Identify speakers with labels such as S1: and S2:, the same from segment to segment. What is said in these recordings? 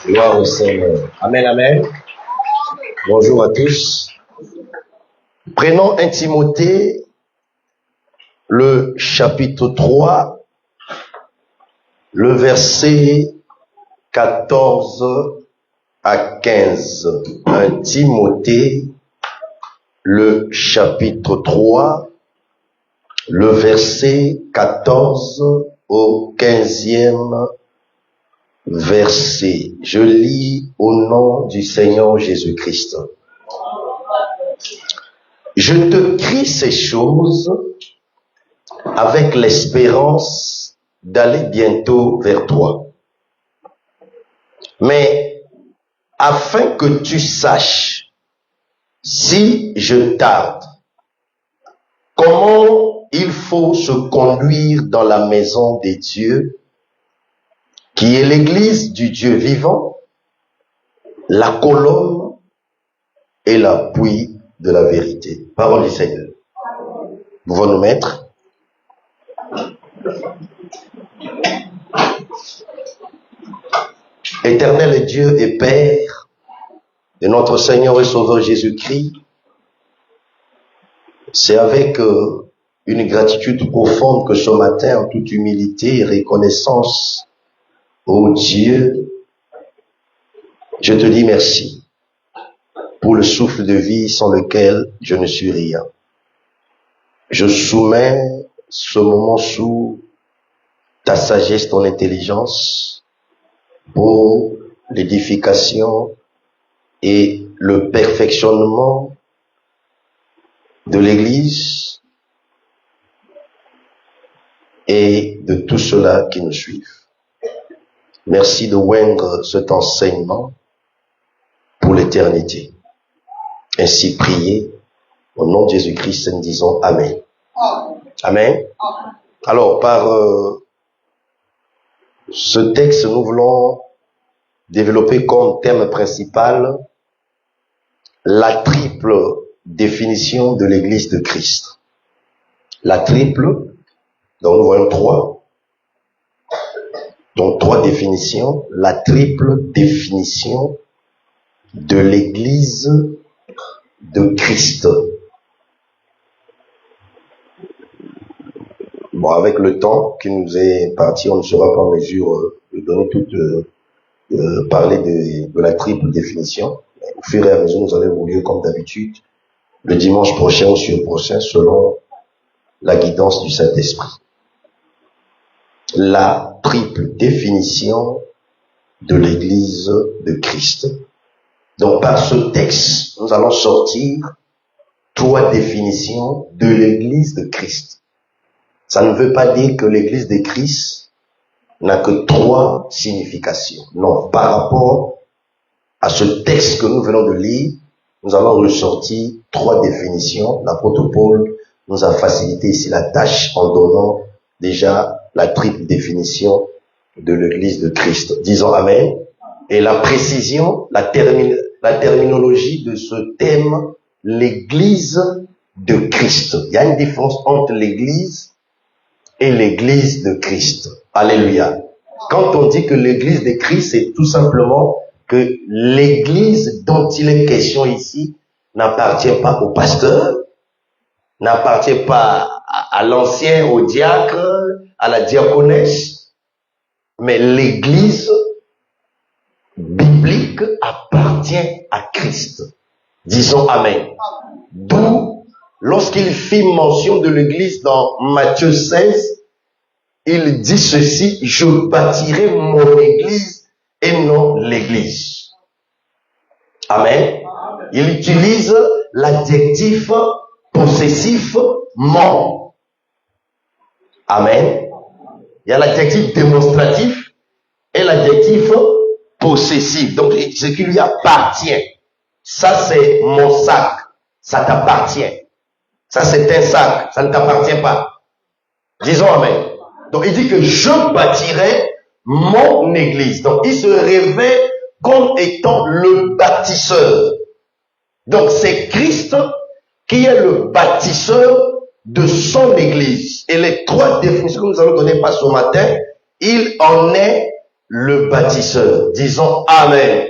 S1: Gloire au Seigneur. Amen, amen. Bonjour à tous. Prenons 1 Timothée, le chapitre 3, le verset 14 à 15. 1 Timothée, le chapitre 3, le verset 14 au 15e verset. Je lis au nom du Seigneur Jésus-Christ. Je te crie ces choses avec l'espérance d'aller bientôt vers toi. Mais afin que tu saches, si je tarde, comment il faut se conduire dans la maison des dieux, qui est l'église du Dieu vivant, la colonne et l'appui de la vérité. Parole du Seigneur. Nous pouvons nous mettre. Éternel Dieu et Père de notre Seigneur et Sauveur Jésus-Christ, c'est avec une gratitude profonde que ce matin, en toute humilité et reconnaissance, ô Dieu, je te dis merci pour le souffle de vie sans lequel je ne suis rien. Je soumets ce moment sous ta sagesse, ton intelligence, pour l'édification et le perfectionnement de l'Église et de tous ceux-là qui nous suivent. Merci de oindre cet enseignement pour l'éternité. Ainsi prié, au nom de Jésus-Christ, nous disons Amen. Amen. Alors, par ce texte, nous voulons développer comme thème principal la triple définition de l'Église de Christ. La triple, donc nous voyons trois. Donc trois définitions. La triple définition de l'Église de Christ. Bon, avec le temps qui nous est parti, on ne sera pas en mesure de donner parler de la triple définition. Au fur et à mesure, nous allons évoluer comme d'habitude, le dimanche prochain ou sur le prochain, selon la guidance du Saint-Esprit. La triple définition de l'Église de Christ. Donc, par ce texte, nous allons sortir trois définitions de l'Église de Christ. Ça ne veut pas dire que l'Église de Christ n'a que trois significations. Non, par rapport à ce texte que nous venons de lire, nous allons ressortir trois définitions. L'apôtre Paul nous a facilité ici la tâche en donnant déjà la triple définition de l'Église de Christ. Disons Amen. Et la précision, la terminologie de ce thème, l'Église de Christ. Il y a une différence entre l'Église et l'Église de Christ. Alléluia. Quand on dit que l'Église de Christ, c'est tout simplement que l'Église dont il est question ici n'appartient pas au pasteur, n'appartient pas à l'ancien, au diacre, à la diaconesse, mais l'Église biblique appartient à Christ. Disons Amen. D'où, lorsqu'il fit mention de l'Église dans Matthieu 16, il dit ceci: je bâtirai mon Église et non l'Église. Amen. Il utilise l'adjectif possessif mon. Amen. Il y a l'adjectif démonstratif et l'adjectif possessif. Donc, ce qui lui appartient. Ça, c'est mon sac. Ça t'appartient. Ça, c'est un sac. Ça ne t'appartient pas. Disons Amen. Donc, il dit que je bâtirai mon église. Donc, il se révèle comme étant le bâtisseur. Donc, c'est Christ qui est le bâtisseur de son église. Et les trois définitions que nous allons donner pas ce matin, il en est le bâtisseur. Disons Amen.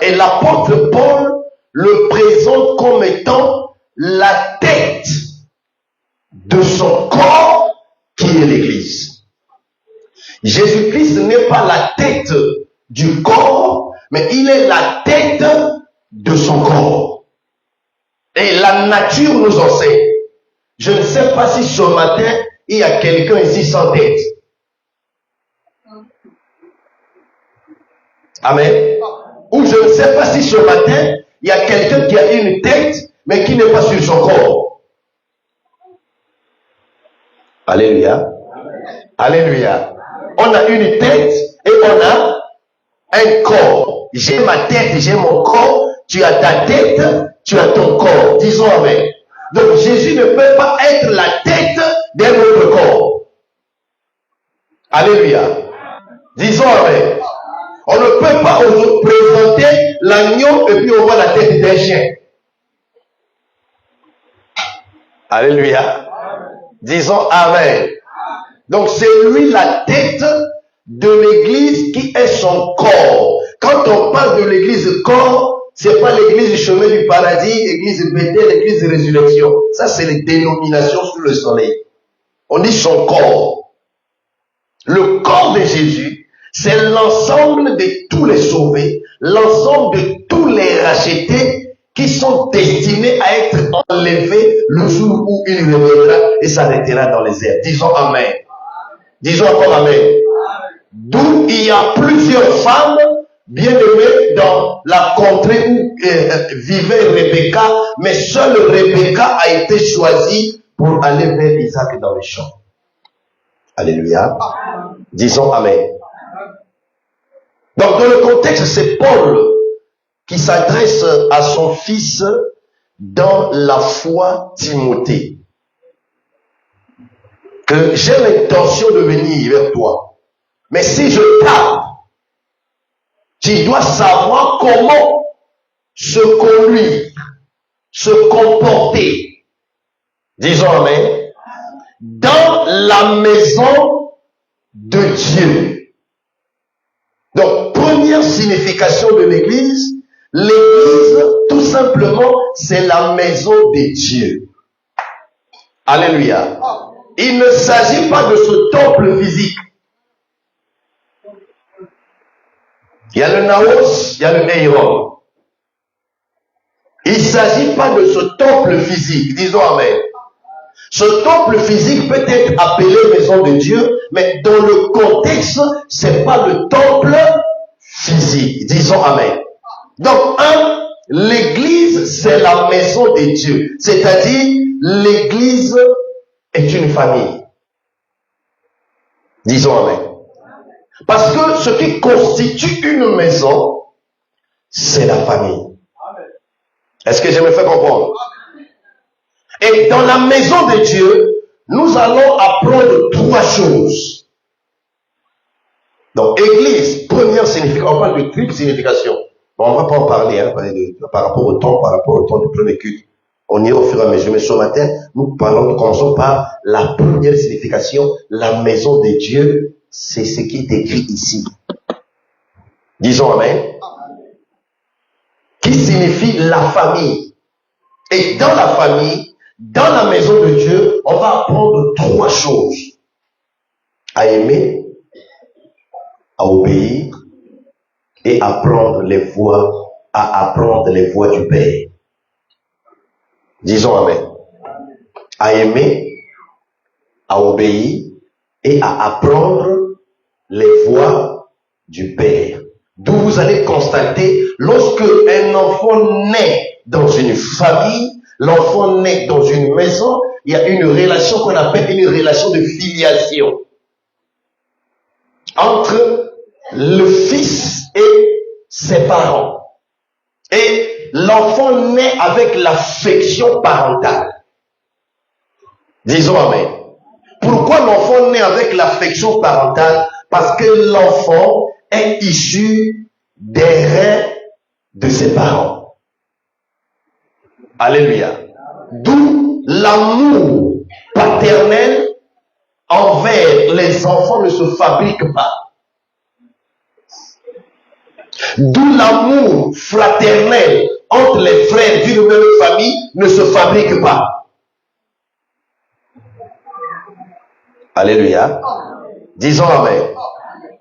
S1: Et l'apôtre Paul le présente comme étant la tête de son corps qui est l'Église. Jésus-Christ n'est pas la tête du corps, mais il est la tête de son corps. Et la nature nous enseigne. Je ne sais pas si ce matin, il y a quelqu'un ici sans tête. Amen. Ou je ne sais pas si ce matin, il y a quelqu'un qui a une tête, mais qui n'est pas sur son corps. Alléluia. Alléluia. On a une tête et on a un corps. J'ai ma tête, j'ai mon corps. Tu as ta tête, tu as ton corps. Disons Amen. Donc Jésus ne peut pas être la tête d'un autre corps. Alléluia. Disons Amen. On ne peut pas présenter l'agneau et puis on voit la tête d'un chien. Alléluia. Disons Amen. Donc c'est lui la tête de l'église qui est son corps. Quand on parle de l'église corps, c'est pas l'église du chemin du paradis, l'église Bethel, l'église de résurrection. Ça c'est les dénominations sous le soleil. On dit son corps. Le corps de Jésus, c'est l'ensemble de tous les sauvés, l'ensemble de tous les rachetés qui sont destinés à être enlevés le jour où il reviendra et s'arrêtera dans les airs. Disons Amen. Disons encore Amen. D'où il y a plusieurs femmes bien-aimées dans la contrée où vivait Rebecca, mais seule Rebecca a été choisie pour aller vers Isaac dans les champs. Alléluia. Disons Amen. Donc dans le contexte, c'est Paul qui s'adresse à son fils dans la foi Timothée. Que j'ai l'intention de venir vers toi. Mais si je tape, tu dois savoir comment se conduire, se comporter. Disons Amen. Dans la maison de Dieu. Donc, première signification de l'église, l'église, tout simplement, c'est la maison de Dieu. Alléluia. Il ne s'agit pas de ce temple physique. Il y a le Naos, il y a le Néiron. Il ne s'agit pas de ce temple physique. Disons Amen. Ce temple physique peut être appelé maison de Dieu, mais dans le contexte, c'est pas le temple physique. Disons Amen. Donc, l'église, c'est la maison de Dieu. C'est-à-dire, l'église est une famille. Disons Amen. Parce que ce qui constitue une maison, c'est la famille. Est-ce que je me fais comprendre? Et dans la maison de Dieu, nous allons apprendre trois choses. Donc, église, première signification, on parle de triple signification. Bon, on ne va pas en parler, par rapport au temps du premier culte. On ira au fur et à mesure. Mais ce matin, nous commençons par la première signification, la maison de Dieu, c'est ce qui est écrit ici. Disons Amen. Qui signifie la famille. Et dans la famille, dans la maison de Dieu, on va apprendre trois choses. À aimer, à obéir et à apprendre les voies du Père. Disons Amen. À aimer, à obéir et à apprendre les voies du Père. D'où vous allez constater, lorsque un enfant naît dans une famille, l'enfant naît dans une maison, il y a une relation qu'on appelle une relation de filiation entre le fils et ses parents. Et l'enfant naît avec l'affection parentale. Disons Amen. Pourquoi l'enfant naît avec l'affection parentale? Parce que l'enfant est issu des reins de ses parents. Alléluia. D'où l'amour paternel envers les enfants ne se fabrique pas. D'où l'amour fraternel entre les frères d'une même famille ne se fabrique pas. Alléluia. Disons Amen.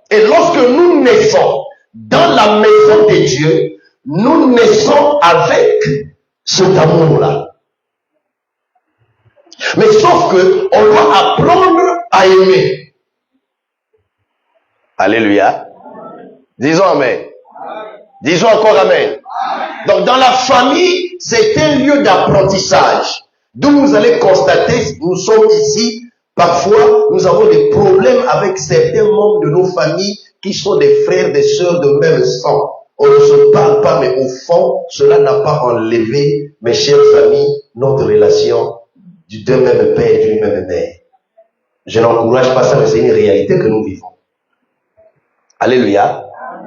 S1: Et lorsque nous naissons dans la maison de Dieu, nous naissons avec cet amour-là. Mais sauf que on doit apprendre à aimer. Alléluia. Disons Amen. Disons encore Amen. Donc dans la famille, c'est un lieu d'apprentissage. D'où vous allez constater, nous sommes ici, parfois nous avons des problèmes avec certains membres de nos familles qui sont des frères, des sœurs de même sang. On ne se parle pas, mais au fond, cela n'a pas enlevé, mes chers amis, notre relation d'un même père et d'une même mère. Je n'encourage pas ça, mais c'est une réalité que nous vivons. Alléluia.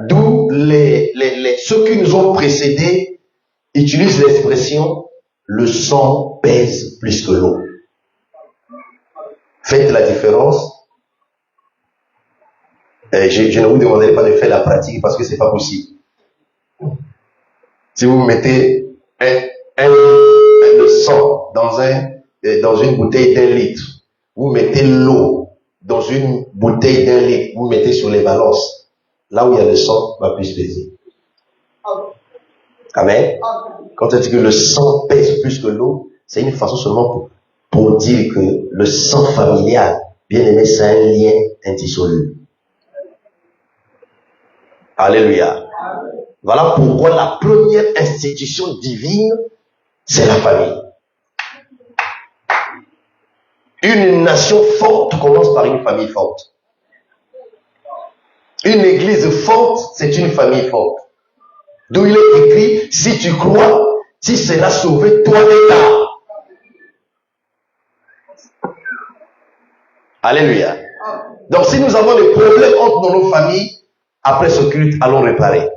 S1: D'où ceux qui nous ont précédés utilisent l'expression « le sang pèse plus que l'eau ». Faites la différence. Je ne vous demanderai pas de faire la pratique parce que c'est pas possible. Si vous mettez le sang dans une bouteille d'1 litre, vous mettez l'eau dans une bouteille d'1 litre, vous mettez sur les balances, là où il y a le sang va plus peser. Amen. Quand on dit que le sang pèse plus que l'eau, c'est une façon seulement pour dire que le sang familial, bien aimé, c'est un lien indissoluble. Alléluia. Voilà pourquoi la première institution divine, c'est la famille. Une nation forte commence par une famille forte. Une église forte, c'est une famille forte. D'où il est écrit, si tu crois, si c'est la sauvé, toi l'État. Alléluia. Donc si nous avons des problèmes entre nos familles, après ce culte, allons réparer.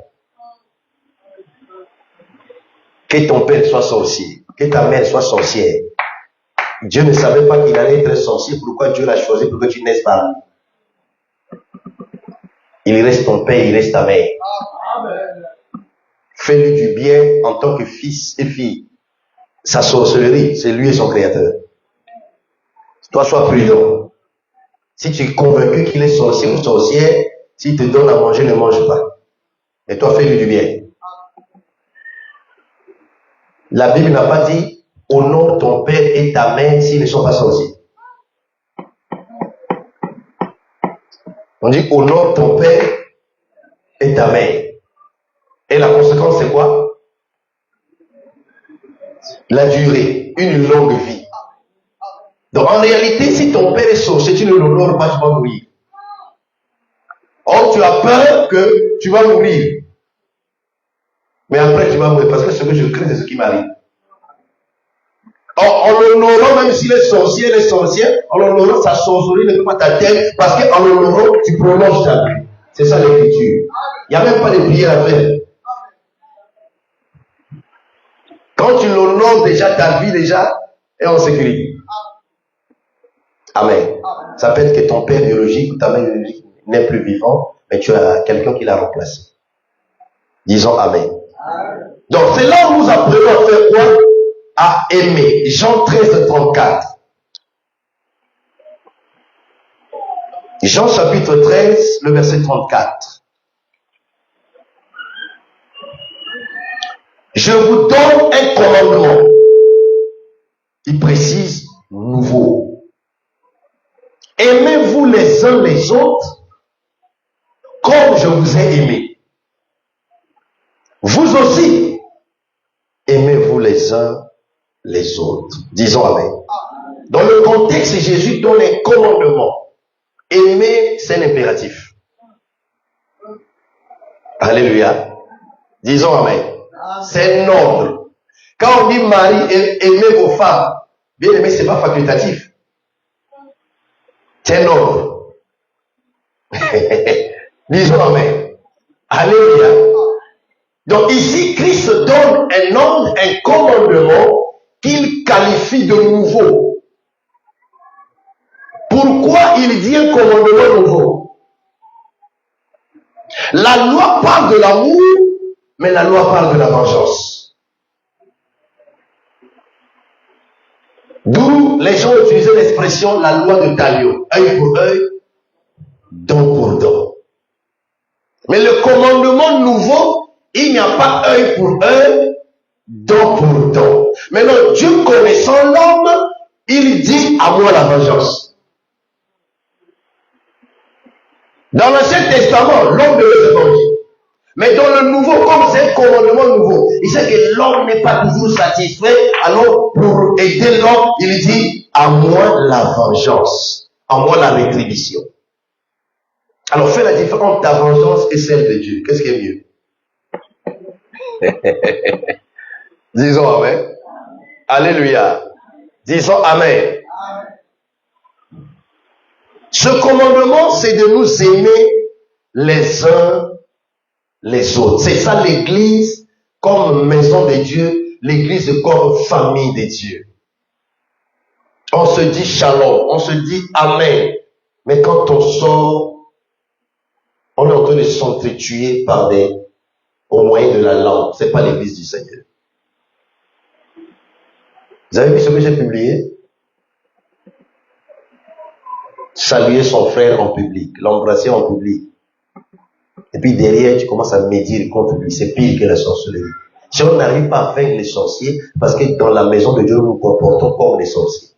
S1: Que ton père soit sorcier, que ta mère soit sorcière. Dieu ne savait pas qu'il allait être sorcier, pourquoi Dieu l'a choisi pour que tu naisses pas. Il reste ton père, il reste ta mère. Fais-lui du bien en tant que fils et fille. Sa sorcellerie, c'est lui et son créateur. Toi, sois prudent. Si tu es convaincu qu'il est sorcier ou sorcière, s'il te donne à manger, ne mange pas. Et toi, fais-lui du bien. La Bible n'a pas dit honore ton père et ta mère s'ils ne sont pas sorciers. On dit honore ton père et ta mère. Et la conséquence, c'est quoi? La durée, une longue vie. Donc en réalité, si ton père est sorcier, tu ne l'honores pas, tu vas mourir. Or, tu as peur que tu vas mourir. Mais après, tu vas mourir parce que ce que je crains, c'est ce qui m'arrive. Or, en l'honorant, même s'il est sorcier, en l'honorant, sa sorcellerie ne peut pas t'atteindre parce qu'en l'honorant, tu prolonges ta vie. C'est ça l'écriture. Il n'y a même pas de prière à faire. Quand tu l'honores déjà, ta vie déjà est en sécurité. Amen. Ça peut être que ton père biologique ou ta mère biologique n'est plus vivant, mais tu as quelqu'un qui l'a remplacé. Disons Amen. Donc c'est là où nous apprenons à faire quoi? À aimer. Jean 13, 34. Jean chapitre 13, le verset 34. Je vous donne un commandement. Il précise nouveau. Aimez-vous les uns les autres comme je vous ai aimé. Vous aussi, aimez-vous les uns les autres. Disons Amen. Dans le contexte, Jésus donne un commandement. Aimer, c'est l'impératif. Alléluia. Disons Amen. C'est un ordre. Quand on dit mari, aimez vos femmes, bien aimé, c'est pas facultatif. C'est un ordre. Disons Amen. Alléluia. Donc ici, Christ donne un ordre, un commandement qu'il qualifie de nouveau. Pourquoi il dit un commandement nouveau? La loi parle de l'amour, mais la loi parle de la vengeance. D'où les gens utilisaient l'expression la loi de Talion, œil pour œil, dent pour dent. Mais le commandement nouveau, il n'y a pas œil pour œil, dent pour dent. Maintenant, Dieu connaissant l'homme, il dit à moi la vengeance. Dans l'Ancien Testament, l'homme devait se venger. Mais dans le nouveau, comme c'est un commandement nouveau, il sait que l'homme n'est pas toujours satisfait. Alors, pour aider l'homme, il dit à moi la vengeance, à moi la rétribution. Alors, fais la différence entre ta vengeance et celle de Dieu. Qu'est-ce qui est mieux? Disons Amen. Alléluia. Disons Amen. Ce commandement, c'est de nous aimer les uns les autres. C'est ça l'Église comme maison de Dieu, l'Église comme famille de Dieu. On se dit shalom, on se dit Amen. Mais quand on sort, on est en train de s'entretuer au moyen de la langue. Ce n'est pas l'Église du Seigneur. Vous avez vu ce que j'ai publié? Saluer son frère en public, l'embrasser en public. Et puis derrière, tu commences à médire contre lui. C'est pire que la sorcellerie. Si on n'arrive pas à vaincre les sorciers, parce que dans la maison de Dieu, nous nous comportons comme les sorciers.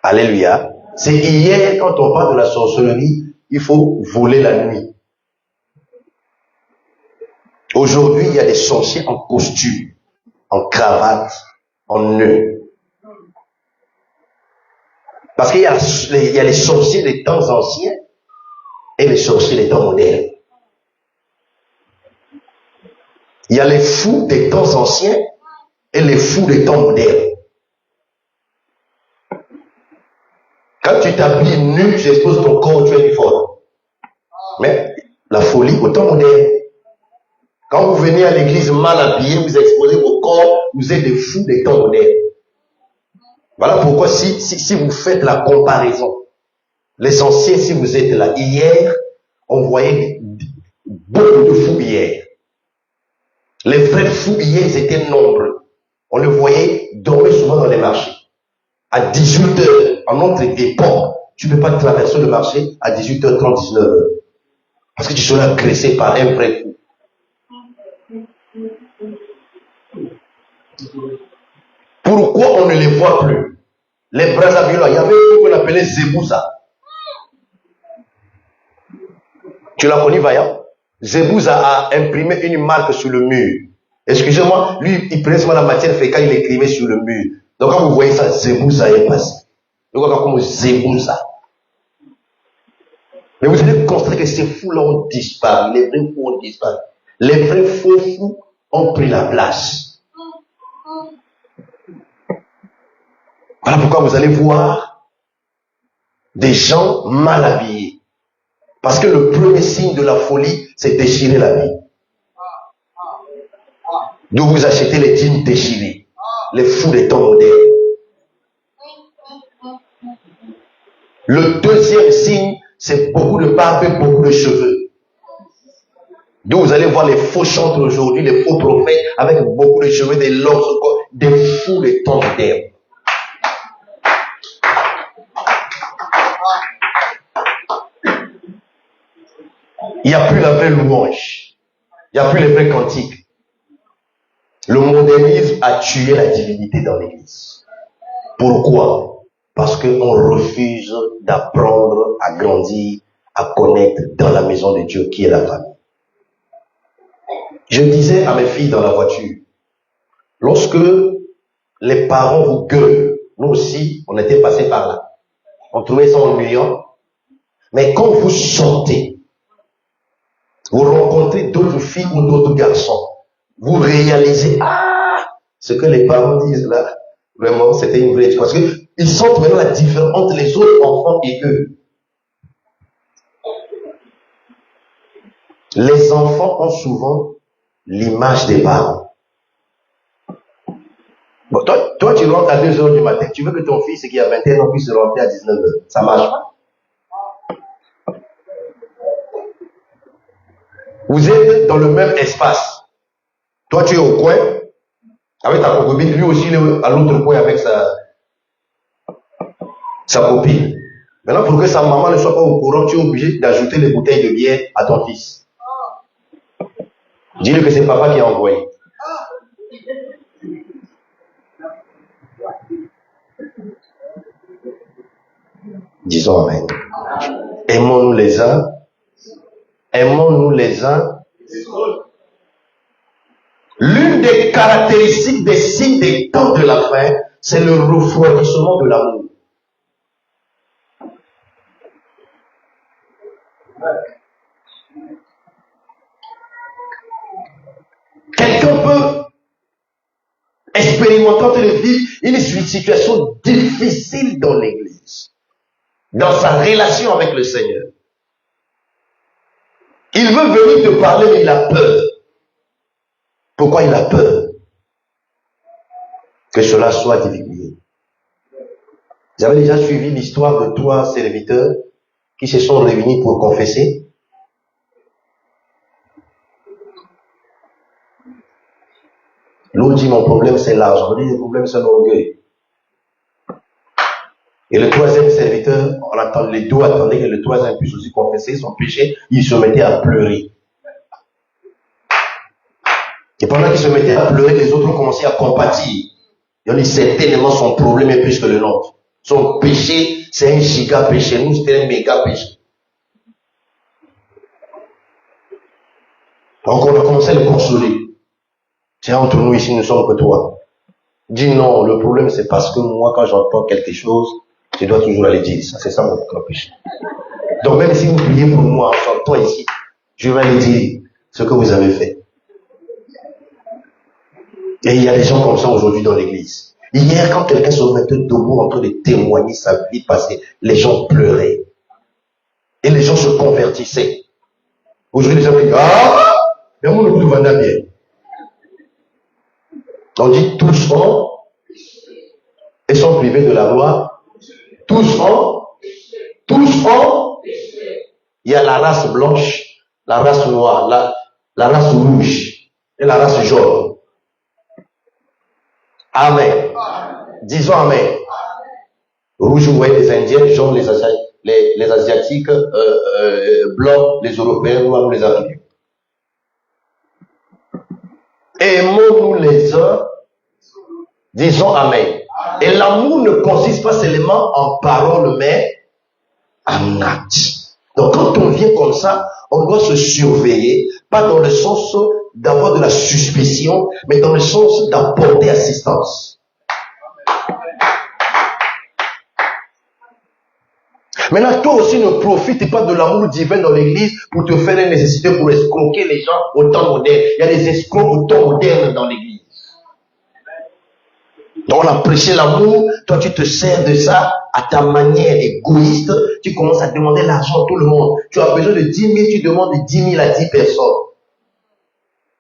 S1: Alléluia. C'est hier, quand on parle de la sorcellerie, il faut voler la nuit. Aujourd'hui, il y a des sorciers en costume, en cravate, en nœud. Parce qu'il y a les sorciers des temps anciens et les sorciers des temps modernes. Il y a les fous des temps anciens et les fous des temps modernes. Quand tu t'habilles nu, tu exposes ton corps, tu es uniforme. Mais la folie au temps moderne. Quand vous venez à l'église mal habillé, vous exposez vos corps, vous êtes des fous des temps modernes. Voilà pourquoi si vous faites la comparaison, l'essentiel, si vous êtes là, hier, on voyait beaucoup de fous hier. Les vrais fous hier, ils étaient nombreux. On les voyait dormir souvent dans les marchés. À 18h, en notre époque, tu ne peux pas traverser le marché à 18h30, 19h. Parce que tu seras agressé par un vrai fou. Pourquoi on ne les voit plus? Les Brazzavillais, il y avait un qu'on appelait Zebouza. Tu l'as connu, Vaillant? Zebouza a imprimé une marque sur le mur. Excusez-moi, lui, il prenait seulement la matière fécale, il l'écrivait sur le mur. Donc quand vous voyez ça, Zebouza est passé. Donc comme Zebouza. Mais vous allez constater que ces fous-là ont disparu. Les vrais fous ont disparu. Les vrais faux fous ont pris la place. Voilà pourquoi vous allez voir des gens mal habillés. Parce que le premier signe de la folie, c'est déchirer l'habit. D'où vous achetez les jeans déchirés. Les fous des temps modernes. Le deuxième signe, c'est beaucoup de barbe et beaucoup de cheveux. D'où vous allez voir les faux chantres aujourd'hui, les faux prophètes avec beaucoup de cheveux, des locks, des fous des temps modernes. Il n'y a plus la vraie louange. Il n'y a plus les vrais cantiques. Le modernisme a tué la divinité dans l'église. Pourquoi? Parce qu'on refuse d'apprendre à grandir, à connaître dans la maison de Dieu qui est la famille. Je disais à mes filles dans la voiture, lorsque les parents vous gueulent, nous aussi, on était passés par là. On trouvait ça ennuyant. Mais quand vous sortez, vous rencontrez d'autres filles ou d'autres garçons, vous réalisez, ce que les parents disent là, vraiment, c'était une vraie chose. Parce qu'ils sentent vraiment la différence entre les autres enfants et eux. Les enfants ont souvent l'image des parents. Bon, toi, tu rentres à 2 heures du matin. Tu veux que ton fils qui a 21 ans puisse rentrer à 19 heures. Ça marche pas. Vous êtes dans le même espace. Toi, tu es au coin avec ta copine. Lui aussi, il est à l'autre coin avec sa copine. Maintenant, pour que sa maman ne soit pas au courant, tu es obligé d'ajouter les bouteilles de bière à ton fils. Dis-lui que c'est papa qui a envoyé. Disons Amen. Aimons-nous les uns. Aimons-nous les uns. L'une des caractéristiques des signes des temps de la fin, c'est le refroidissement de l'amour. Quelqu'un peut expérimenter de vivre une situation difficile dans l'église, dans sa relation avec le Seigneur. Il veut venir te parler, mais il a peur. Pourquoi il a peur? Que cela soit divulgué. Vous avez déjà suivi l'histoire de 3 serviteurs qui se sont réunis pour confesser? L'autre dit, mon problème c'est l'argent. L'autre dit, le problème c'est l'orgueil. Et le 3e serviteur, on attend, les deux attendaient que le 3e puisse aussi confesser son péché. Il se mettait à pleurer. Et pendant qu'il se mettait à pleurer, les autres ont commencé à compatir. Ils ont dit, certainement son problème est plus que le nôtre. Son péché, c'est un giga péché. Nous, c'était un méga péché. Donc, on a commencé à le consoler. Tiens, entre nous ici, nous sommes que toi. Dis non, le problème, c'est parce que moi, quand j'entends quelque chose, je dois toujours aller dire ça. C'est ça mon grand péché. Donc, même si vous priez pour moi en sortant ici, je vais aller dire ce que vous avez fait. Et il y a des gens comme ça aujourd'hui dans l'église. Hier, quand quelqu'un se mettait debout en train de témoigner sa vie passée, les gens pleuraient. Et les gens se convertissaient. Aujourd'hui, les gens disent, ah, mais moi, le coup de Vanda bien. On dit, tous ont, et sont privés de la gloire. Tous ont. Il y a la race blanche, la race noire, la race rouge et la race jaune. Amen. Disons Amen. Rouge, vous voyez les Indiens, jaune, les Asiatiques, blancs, les Européens, noirs, les Africains. Aimons-nous les uns, disons Amen. Et l'amour ne consiste pas seulement en paroles, mais en actes. Donc quand on vient comme ça, on doit se surveiller, pas dans le sens d'avoir de la suspicion, mais dans le sens d'apporter assistance. Maintenant, toi aussi ne profites pas de l'amour divin dans l'église pour te faire une nécessité pour escroquer les gens au temps moderne. Il y a des escrocs au temps moderne dans l'église. Donc on a prêché l'amour, toi tu te sers de ça à ta manière égoïste, tu commences à demander l'argent à tout le monde. Tu as besoin de 10 000, tu demandes de 10 000 à 10 personnes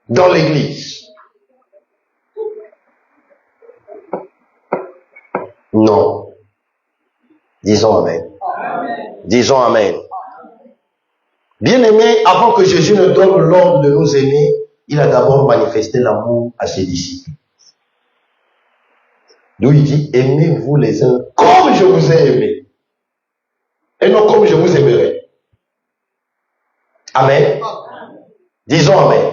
S1: dans l'église. Non. Disons Amen. Disons Amen. Bien-aimé, avant que Jésus ne donne l'ordre de nous aimer, il a d'abord manifesté l'amour à ses disciples. D'où il dit, aimez-vous les uns comme je vous ai aimé. Et non comme je vous aimerai. Amen. Disons Amen.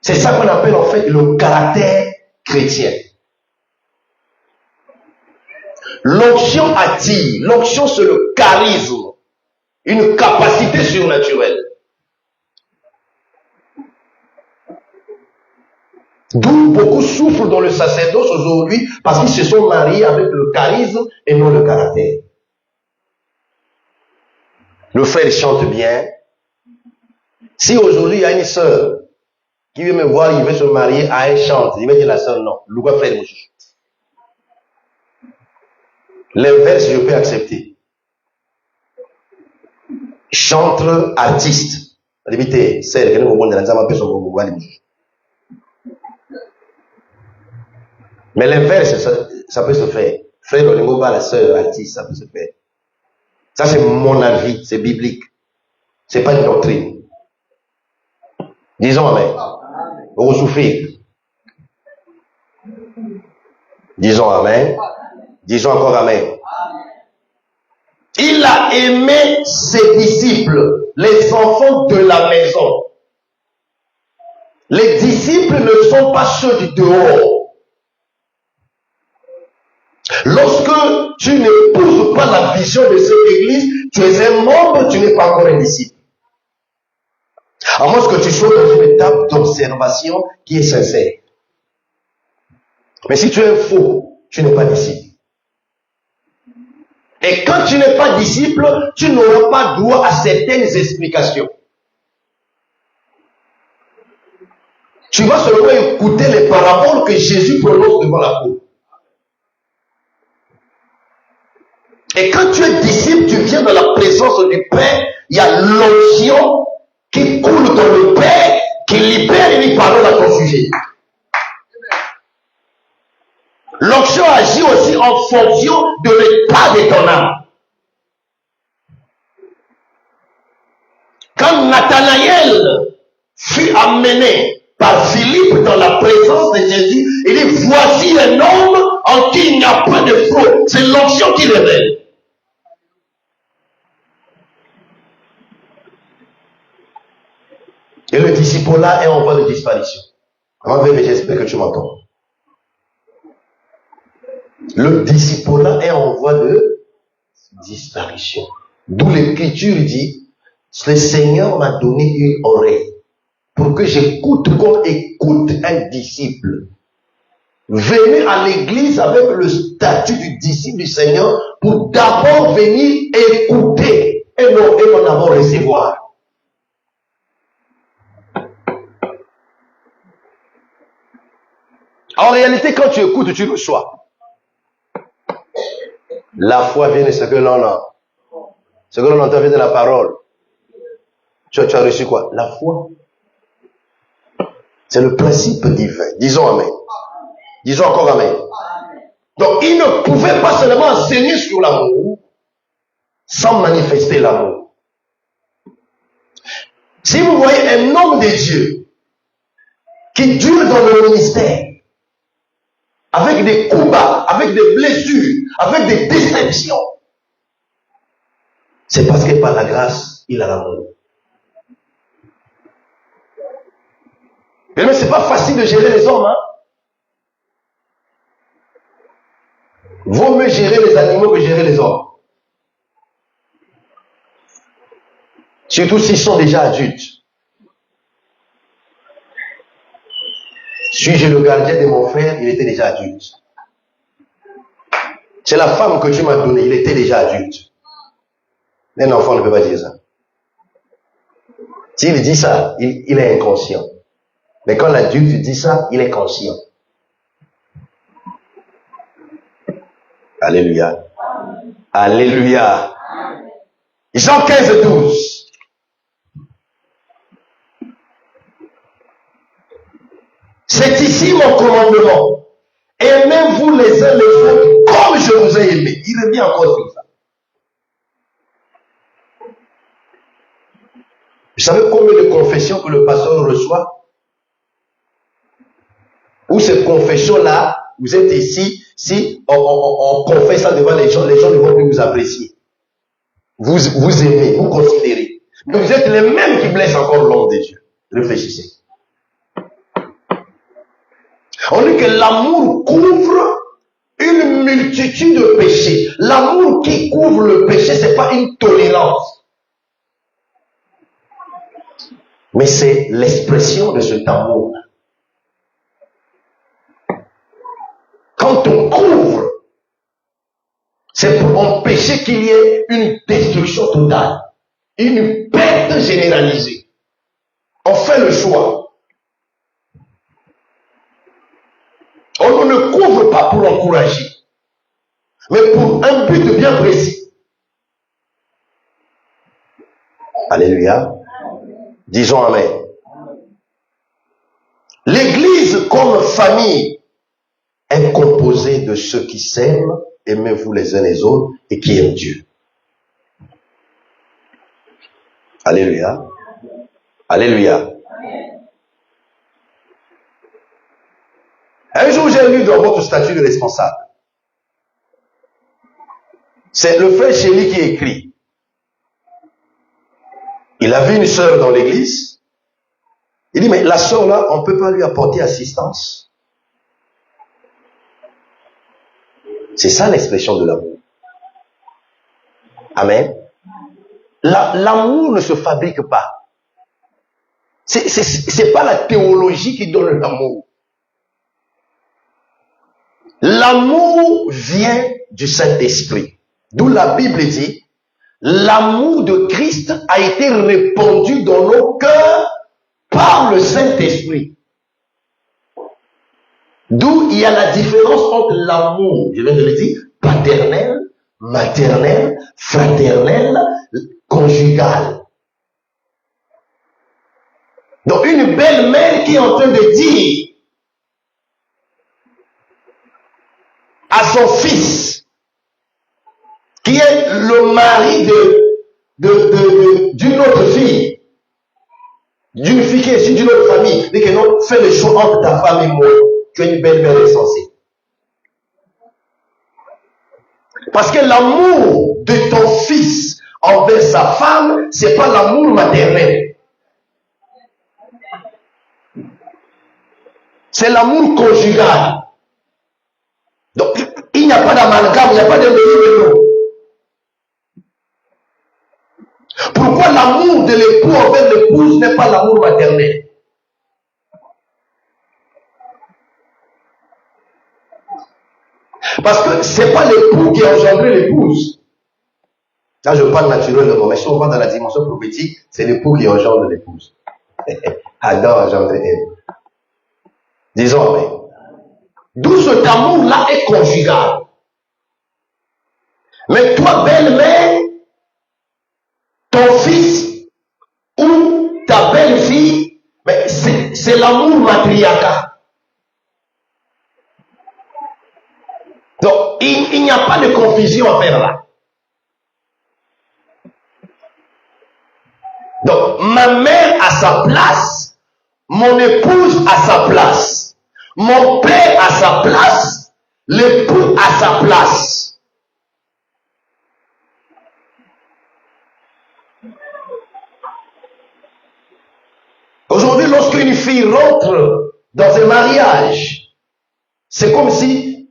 S1: C'est ça qu'on appelle en fait le caractère chrétien. L'onction attire. L'onction, c'est le charisme. Une capacité surnaturelle. D'où beaucoup souffrent dans le sacerdoce aujourd'hui parce qu'ils se sont mariés avec le charisme et non le caractère. Le frère chante bien. Si aujourd'hui il y a une sœur qui veut me voir, il veut se marier à un chante, il va dire la sœur non. Le frère l'inverse, je peux accepter. Chantre artiste. Limité, c'est que nous avons Mais l'inverse, ça peut se faire. Frère Olingo va la sœur artiste, ça peut se faire. Ça, c'est mon avis, c'est biblique. C'est pas une doctrine. Disons amen. Vous souffrez. Disons amen. Disons encore amen. Il a aimé ses disciples, les enfants de la maison. Les disciples ne sont pas ceux du dehors. Lorsque tu n'épouses pas la vision de cette église, tu es un membre, tu n'es pas encore un disciple. À moins que tu sois dans une étape d'observation qui est sincère. Mais si tu es faux, tu n'es pas disciple. Et quand tu n'es pas disciple, tu n'auras pas droit à certaines explications. Tu vas seulement écouter les paraboles que Jésus prononce devant la foule. Et quand tu es disciple, tu viens dans la présence du Père, il y a l'onction qui coule dans le Père, qui libère une parole à ton sujet. L'onction agit aussi en fonction de l'état de ton âme. Quand Nathanaël fut amené par Philippe dans la présence de Jésus, il dit, voici un homme en qui il n'y a pas de fraude. C'est l'onction qui révèle. Et le disciple-là est en voie de disparition. J'espère que tu m'entends. Le disciple-là est en voie de disparition. D'où l'Écriture dit, le Seigneur m'a donné une oreille pour que j'écoute comme écoute un disciple. Venez à l'église avec le statut du disciple du Seigneur pour d'abord venir écouter et non d'abord recevoir. En réalité, quand tu écoutes, tu reçois. La foi vient de ce que l'on a. Ce que l'on entend vient de la parole. Tu as reçu quoi? La foi. C'est le principe divin. Disons amen. Disons encore amen. Donc, il ne pouvait pas seulement enseigner sur l'amour sans manifester l'amour. Si vous voyez un homme de Dieu qui dure dans le ministère, avec des combats, avec des blessures, avec des déceptions, c'est parce que par la grâce, il a l'amour. Mais c'est pas facile de gérer les hommes, hein. Vaut mieux gérer les animaux que gérer les hommes. Surtout s'ils sont déjà adultes. Suis-je le gardien de mon frère? Il était déjà adulte. C'est la femme que tu m'as donnée, il était déjà adulte. Un enfant ne peut pas dire ça. S'il dit ça, il est inconscient. Mais quand l'adulte dit ça, il est conscient. Alléluia. Alléluia. Jean 15, 12. C'est ici mon commandement. Aimez-vous les uns les autres comme je vous ai aimé. Il revient encore sur ça. Vous savez combien de confessions que le pasteur reçoit? Ou cette confession-là, vous êtes ici, si on confesse ça devant les gens ne vont plus vous apprécier. Vous aimez, vous considérez. Mais vous êtes les mêmes qui blessent encore l'homme de Dieu. Réfléchissez. On dit que l'amour couvre une multitude de péchés. L'amour qui couvre le péché, c'est pas une tolérance. Mais c'est l'expression de cet amour. Quand on couvre, c'est pour empêcher qu'il y ait une destruction totale, une perte généralisée. On fait le choix. On ne couvre pas pour encourager, mais pour un but bien précis. Alléluia. Disons amen. L'église comme famille est composée de ceux qui s'aiment, aimez-vous les uns les autres, et qui aiment Dieu. Alléluia. Alléluia. Un jour, j'ai lu dans votre statut de responsable. C'est le frère Chély qui écrit. Il a vu une sœur dans l'église. Il dit, mais la sœur là, on ne peut pas lui apporter assistance. C'est ça l'expression de l'amour. Amen. L'amour ne se fabrique pas. C'est pas la théologie qui donne l'amour. L'amour vient du Saint-Esprit. D'où la Bible dit, l'amour de Christ a été répandu dans nos cœurs par le Saint-Esprit. D'où il y a la différence entre l'amour, je viens de le dire, paternel, maternel, fraternel, conjugal. Donc une belle-mère qui est en train de dire à son fils, qui est le mari d'une autre fille, d'une fille qui est issue d'une autre famille, dit que non, fais le choix entre ta femme et moi, tu es une belle-mère insensée. Parce que l'amour de ton fils envers sa femme, c'est pas l'amour maternel. C'est l'amour conjugal. Donc, il n'y a pas d'amalgame, il n'y a pas de mélange. Pourquoi l'amour de l'époux envers l'épouse n'est pas l'amour maternel? Parce que ce n'est pas l'époux qui a engendré l'épouse. Là, je parle naturellement, mais si on va dans la dimension prophétique, c'est l'époux qui engendre l'épouse. Adam a engendré Ève. Disons, mais. D'où cet amour-là est conjugal. Mais toi, belle-mère, ton fils ou ta belle-fille, c'est l'amour matriarcal. Donc, il n'y a pas de confusion à faire là. Donc, ma mère à sa place, mon épouse à sa place, mon père à sa place, l'époux à sa place. Aujourd'hui, lorsqu'une fille rentre dans un mariage, c'est comme si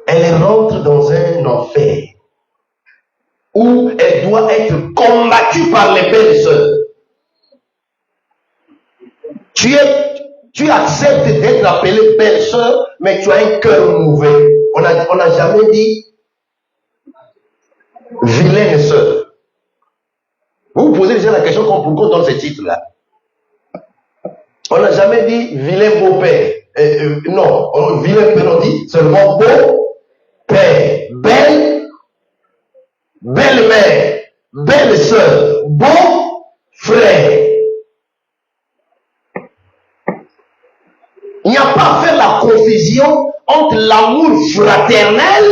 S1: elle rentre dans un enfer où elle doit être combattue par les belles sœurs. Tu acceptes d'être appelée belle sœur, mais tu as un cœur mauvais. On n'a jamais dit vilaine sœur. Vous vous posez déjà la question pourquoi on donne ce titre-là. On n'a jamais dit vilain beau-père. Non, vilain père, on dit seulement beau-père. Belle-mère, belle-sœur, beau-frère. Il n'y a pas à faire la confusion entre l'amour fraternel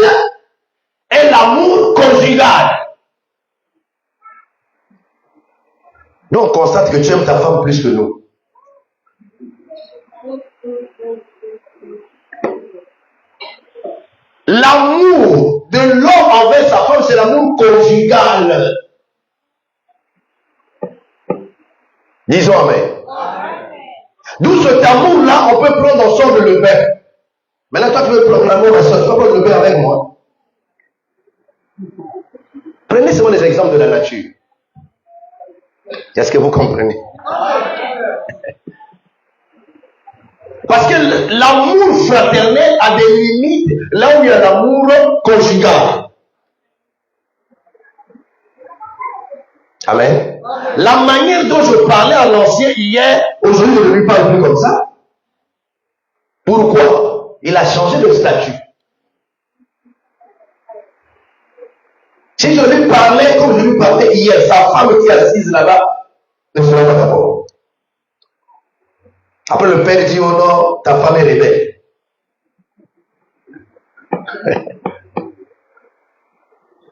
S1: et l'amour conjugal. Donc on constate que tu aimes ta femme plus que nous. L'amour de l'homme envers sa femme, c'est l'amour conjugal. Disons amen. D'où cet amour-là, on peut prendre ensemble le bain. Maintenant, toi, tu veux prendre l'amour à ça, tu vas prendre le bain avec moi. Prenez seulement les exemples de la nature. Est-ce que vous comprenez? Parce que l'amour fraternel a des limites là où il y a l'amour conjugal. Amen. La manière dont je parlais à l'ancien hier, aujourd'hui je ne lui parle plus comme ça. Pourquoi? Il a changé de statut. Si je lui parlais comme je lui parlais hier, sa femme qui est assise là-bas, ne sera pas d'accord. Après, le père dit, oh non, ta femme est rebelle.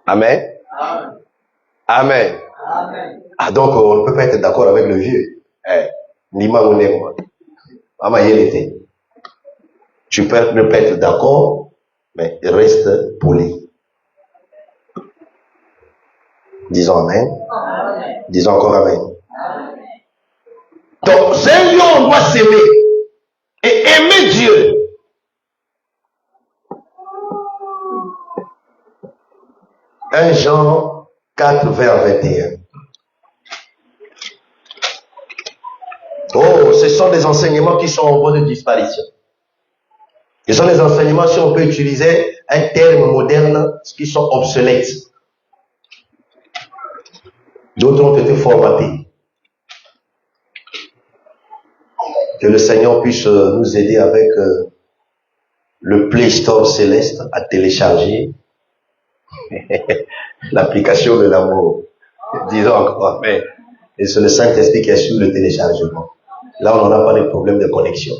S1: Amen. Amen. Amen. Ah, donc, on ne peut pas être d'accord avec le vieux. Nima ou Nema. Tu peux ne pas être d'accord, mais reste poli. Disons Amen. Amen. Disons encore Amen. Amen. Donc, un lion, on doit s'aimer et aimer Dieu. Un Jean 4, vers 21. Oh, ce sont des enseignements qui sont en voie de disparition. Ce sont des enseignements, si on peut utiliser un terme moderne, qui sont obsolètes. D'autres ont été formatés. Que le Seigneur puisse nous aider avec le Play Store céleste à télécharger l'application de l'amour. Disons encore, mais et c'est le Saint-Esprit qui assure le téléchargement. Là, on n'aura pas de problème de connexion.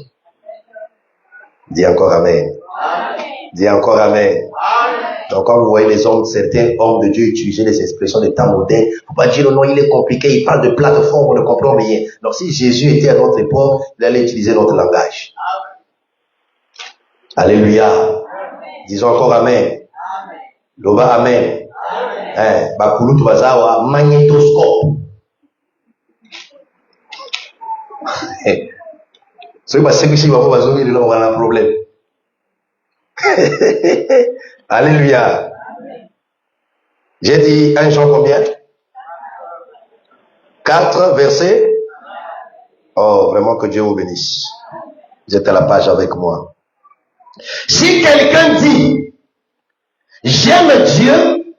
S1: Dis encore Amen. Amen. Dis encore Amen. Amen. Donc, quand vous voyez certains hommes de Dieu utiliser les expressions des temps modernes, il ne faut pas dire non, il est compliqué, il parle de plateforme, on ne comprend rien. Donc, si Jésus était à notre époque, il allait utiliser notre langage. Amen. Alléluia. Amen. Disons encore Amen. Amen. Loba Amen. Amen. Bakulu tubazawa magnétoscope. C'est parce que si vous avez un problème. Alléluia. J'ai dit 1 Jean combien? 4 versets. Oh, vraiment que Dieu vous bénisse. Vous êtes à la page avec moi. Si quelqu'un dit j'aime Dieu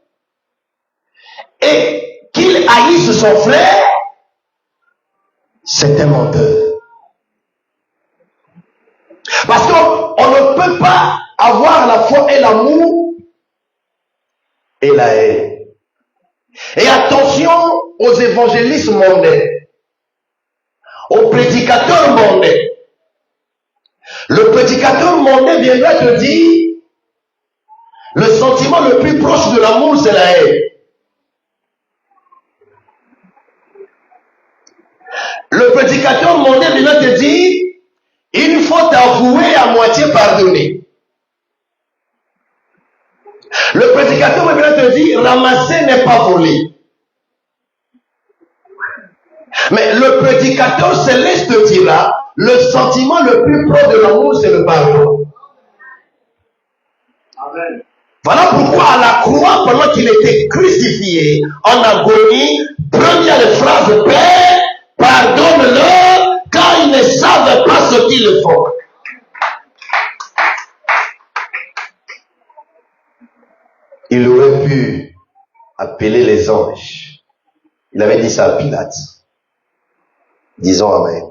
S1: et qu'il haïsse son frère, c'est un menteur. Parce qu'on ne peut pas avoir la foi et l'amour et la haine. Et attention aux évangélistes mondains, aux prédicateurs mondains. Le prédicateur mondain viendra te dire, le sentiment le plus proche de l'amour, c'est la haine. Le prédicateur mondain viendra te dire, il faut avouer à moitié pardonner. Le prédicateur viendra te dire, ramasser n'est pas voler. Mais le prédicateur céleste te dira, le sentiment le plus proche de l'amour, c'est le pardon. Amen. Voilà pourquoi à la croix, pendant qu'il était crucifié, en agonie, première phrase, Père, pardonne-leur, car ils ne savent pas ce qu'ils font. Il aurait pu appeler les anges. Il avait dit ça à Pilate. Disons Amen.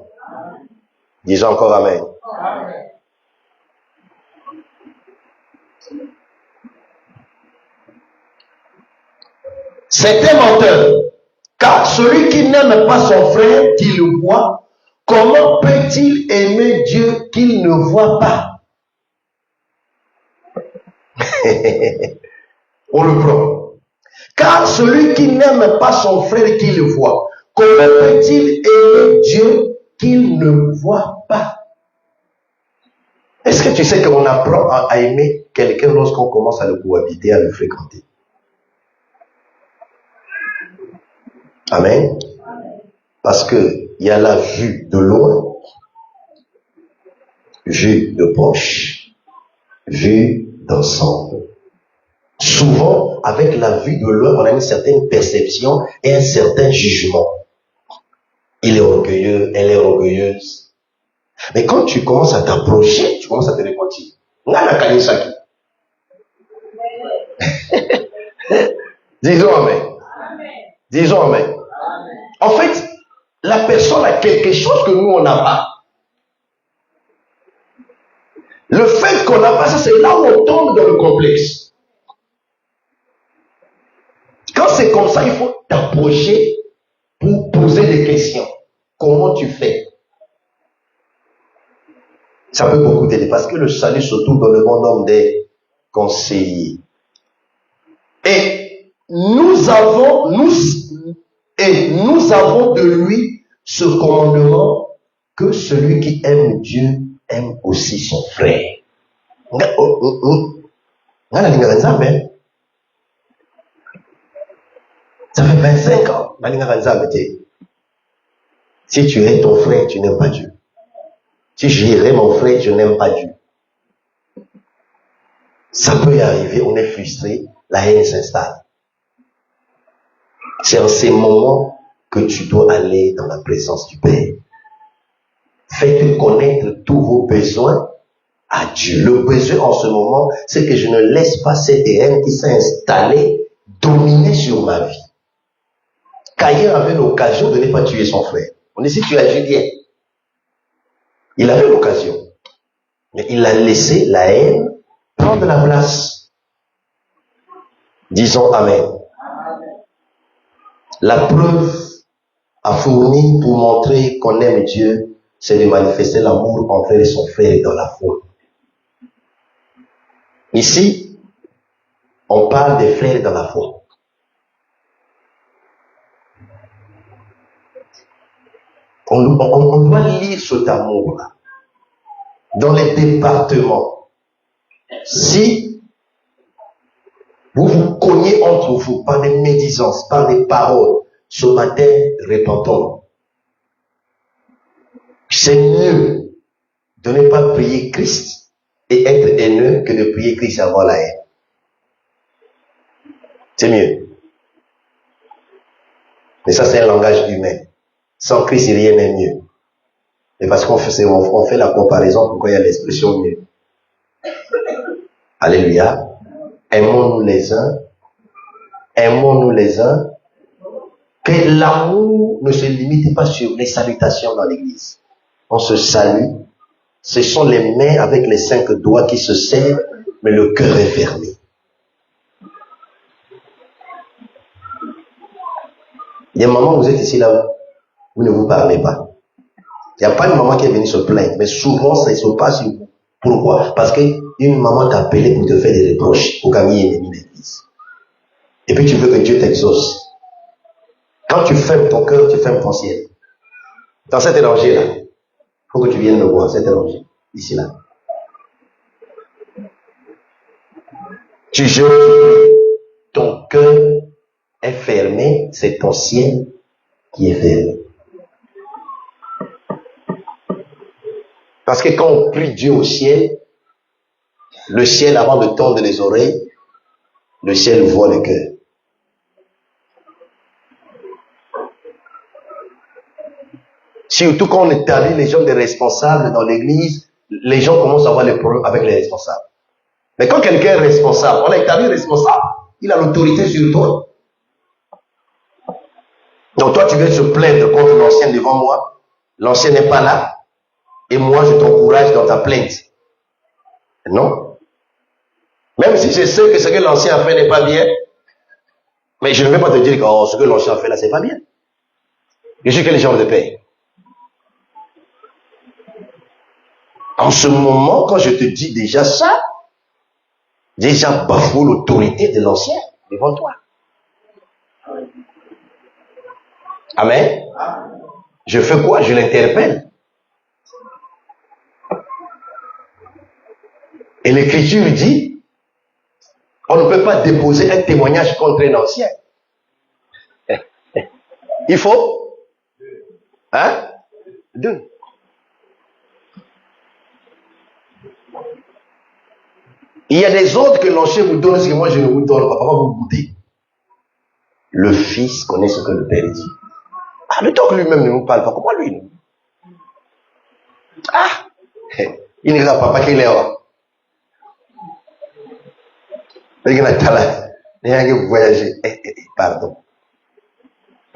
S1: Disons encore Amen. Amen. C'est un menteur. Car celui qui n'aime pas son frère, qui le voit, comment peut-il aimer Dieu qu'il ne voit pas? On le prend. Car celui qui n'aime pas son frère, qui le voit, comment peut-il aimer Dieu qu'il ne voit pas? Est-ce que tu sais qu'on apprend à aimer quelqu'un lorsqu'on commence à le cohabiter, à le fréquenter? Amen. Parce que il y a la vue de loin, vue de proche, vue d'ensemble. Souvent, avec la vue de loin, on a une certaine perception et un certain jugement. Il est orgueilleux, elle est orgueilleuse. Mais quand tu commences à t'approcher, tu commences à te repentir. Disons Amen. Disons Amen. En fait, la personne a quelque chose que nous, on n'a pas. Le fait qu'on n'a pas ça, c'est là où on tombe dans le complexe. Quand c'est comme ça, il faut t'approcher pour poser des questions. Comment tu fais? Ça peut beaucoup t'aider parce que le salut se trouve dans le bon nombre des conseillers. Et nous avons de lui ce commandement que celui qui aime Dieu aime aussi son frère. Ça fait 25 ans. Si tu hais ton frère, tu n'aimes pas Dieu. Si j'irais mon frère, je n'aime pas Dieu. Ça peut y arriver, on est frustré, la haine s'installe. C'est en ces moments que tu dois aller dans la présence du Père. Faites connaître tous vos besoins à Dieu. Le besoin en ce moment, c'est que je ne laisse pas cette haine qui s'est installée dominer sur ma vie. Caïn avait l'occasion de ne pas tuer son frère. On dit si tu as Julien. Il avait l'occasion. Mais il a laissé la haine prendre la place. Disons Amen. La preuve à fournir pour montrer qu'on aime Dieu, c'est de manifester l'amour envers son frère dans la foi. Ici, on parle des frères dans la foi. On doit lire cet amour-là. Dans les départements, si vous vous cognez entre vous par des médisances, par des paroles, ce matin, répentons. C'est mieux de ne pas prier Christ et être haineux que de prier Christ et avoir la haine. C'est mieux. Mais ça, c'est un langage humain. Sans Christ, rien n'est mieux. Et parce qu'on fait la comparaison, pourquoi il y a l'expression mieux. Alléluia. Aimons-nous les uns. Aimons-nous les uns. Que l'amour ne se limite pas sur les salutations dans l'église. On se salue. Ce sont les mains avec les 5 doigts qui se serrent, mais le cœur est fermé. Il y a un moment où vous êtes ici là, vous ne vous parlez pas. Il n'y a pas une maman qui est venue se plaindre, mais souvent ça se passe sur vous. Pourquoi? Parce qu'une maman t'a appelé pour te faire des reproches, pour gagner l'ennemi d'église. Et puis tu veux que Dieu t'exauce. Quand tu fermes ton cœur, tu fermes ton ciel. Dans cet éranger-là, il faut que tu viennes me voir, cet éranger, ici là. Tu jeûnes, ton cœur est fermé, c'est ton ciel qui est fermé. Parce que quand on prie Dieu au ciel, le ciel, avant de tendre les oreilles, le ciel voit le cœur. Surtout quand on établit les gens des responsables dans l'église, les gens commencent à avoir les problèmes avec les responsables. Mais quand quelqu'un est responsable, on a établi responsable, il a l'autorité sur toi. Donc toi, tu viens te plaindre contre l'ancien devant moi. L'ancien n'est pas là. Et moi, je t'encourage dans ta plainte. Non. Même si je sais que ce que l'ancien a fait n'est pas bien, mais je ne vais pas te dire que ce que l'ancien a fait là, c'est pas bien. Je suis quel genre de père? En ce moment, quand je te dis déjà ça, déjà bafoue l'autorité de l'ancien devant toi. Amen. Je fais quoi? Je l'interpelle. Et l'Écriture dit, on ne peut pas déposer un témoignage contre un ancien. Il faut 2. Il y a des ordres que l'ancien vous donne, ce que moi je ne vous donne pas. Papa, vous goûtez. Le fils connaît ce que le père dit. Ah, le temps que lui-même ne vous parle pas, pourquoi lui? Ah, il n'est pas papa qu'il est là. Il y a un voyager. Pardon.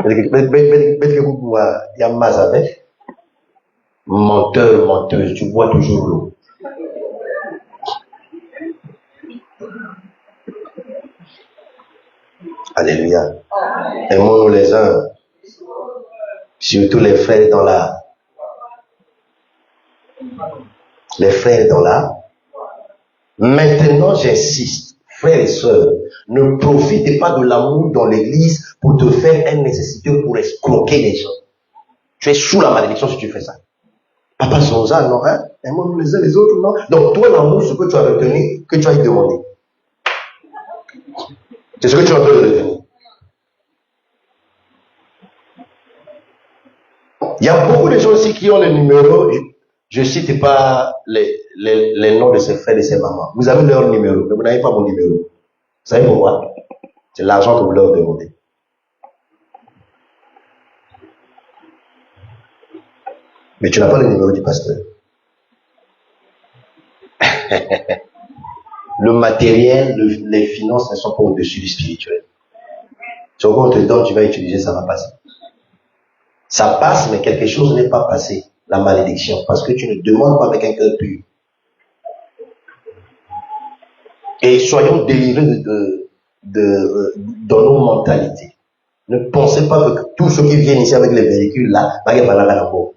S1: Il y a Mazaveh. Menteur, menteuse, tu bois toujours l'eau. Alléluia. Aimons-nous les uns, surtout les frères dans Les frères dans là. Maintenant, j'insiste, frères et sœurs, ne profitez pas de l'amour dans l'église pour te faire une nécessité pour escroquer les gens. Tu es sous la malédiction si tu fais ça. Papa Sonza, non, hein? Aimons-nous les uns les autres, non? Donc, toi, l'amour, ce que tu as retenu, que tu as demandé. C'est ce que tu as retenir. Il y a beaucoup de gens aussi qui ont le numéro. Je ne cite pas les noms de ses frères et de ses mamans. Vous avez leur numéro, mais vous n'avez pas mon numéro. Vous savez pourquoi? C'est l'argent que vous leur demandez. Mais tu n'as pas le numéro du pasteur. Le matériel, les finances ne sont pas au-dessus du spirituel. Ce qu'on te donne, tu vas utiliser, ça va passer. Ça passe, mais quelque chose n'est pas passé. La malédiction. Parce que tu ne demandes pas avec un cœur pur. Et soyons délivrés dans nos mentalités. Ne pensez pas que tous ceux qui viennent ici avec les véhicules là, va y avoir la mort.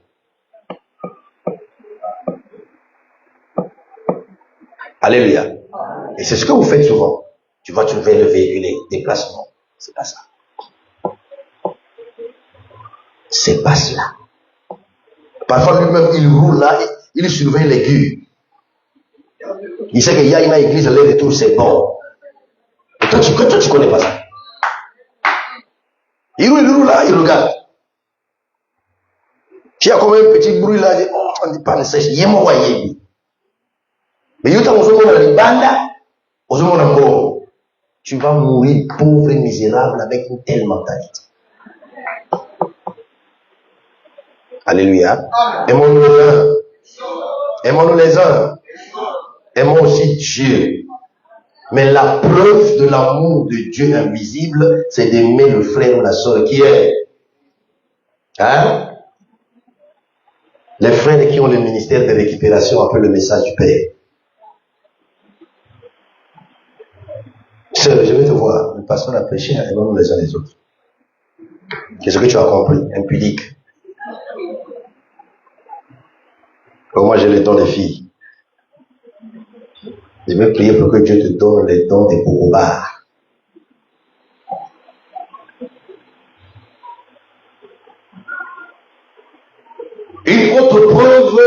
S1: Alléluia. Et c'est ce que vous faites souvent. Tu vas trouver le véhicule et déplacement. C'est pas ça. C'est pas cela. Parfois lui-même, il roule là, il surveille l'aiguille. Il sait qu'il y a une église, l'air et tout, c'est bon. Et toi, tu connais pas ça. Il roule là, il regarde. S'il y a comme un petit bruit là, il dit, oh, on dit pas ne sèche, il y a mon voyer. Mais il y a un banda, tu vas mourir pauvre et misérable avec une telle mentalité. Alléluia. Aimons-nous les uns. Aimons-nous les uns. Aimons aussi Dieu. Mais la preuve de l'amour de Dieu invisible, c'est d'aimer le frère ou la soeur qui est. Hein? Les frères qui ont le ministère de récupération appellent le message du Père. Sœur, je vais te voir. Le pasteur a prêché, aimons-nous les uns les autres. Qu'est-ce que tu as compris? Impudique. Moi, j'ai les dons des filles. Je vais prier pour que Dieu te donne les dons des bourbards. Une autre preuve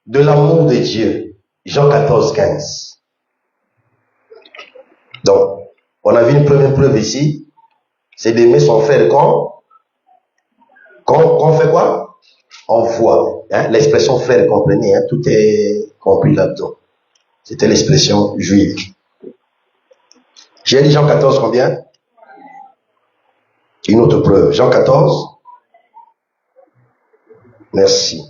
S1: de l'amour de Dieu. Jean 14, 15. Donc, on a vu une première preuve ici. C'est d'aimer son frère qu'on fait quoi? On voit. Hein? L'expression frère, comprenez, hein? Tout est compris là-dedans. C'était l'expression juive. J'ai dit Jean 14 combien? Une autre preuve. Jean 14. Merci.